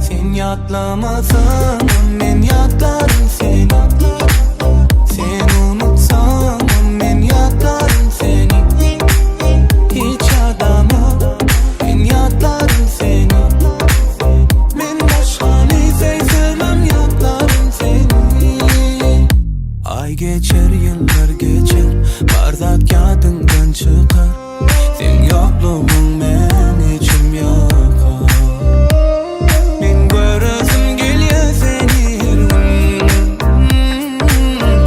Sen yatlamasan men yatlarım seni. Sen unutsan men yatlarım seni. Hiç adamı men yatlarım seni. Men başkani sevmem yatlarım seni. Ay geçer yıllar geçer, bardak yadından çıkar. Sen yokluğun men içim yakar. Men göresim geliyor seni her gün.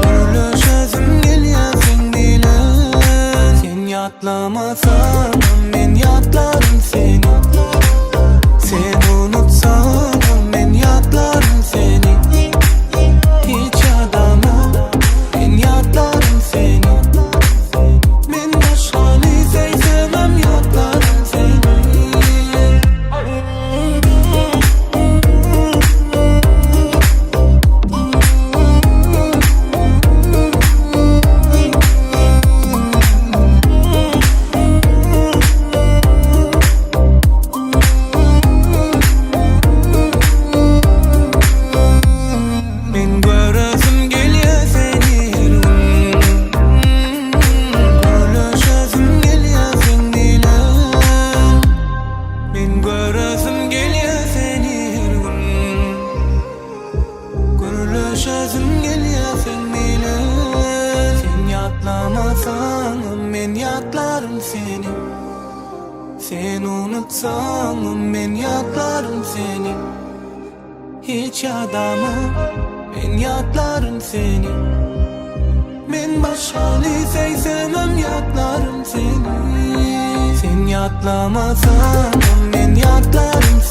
Gülüşesim geliyor sen bilen. Sen yatlamasan men yatlarım seni. Sen unutsan men yatlarım seni. Hiç adamı men yatlarım seni. Men başkani sevmem yatlarım seni. Men göresim geliyor seni her gün. Gülüşesim geliyor sen bilen. Men göresim geliyor seni her gün. Gülüşesim geliyor sen bilen. Sen yatlamasan men yatlarım seni. Sen unutsan men yatlarım seni. Hiç adamı men yatlarım seni. Men başkani sevmem yatlarım seni. Sen yatlamasan men yatlarım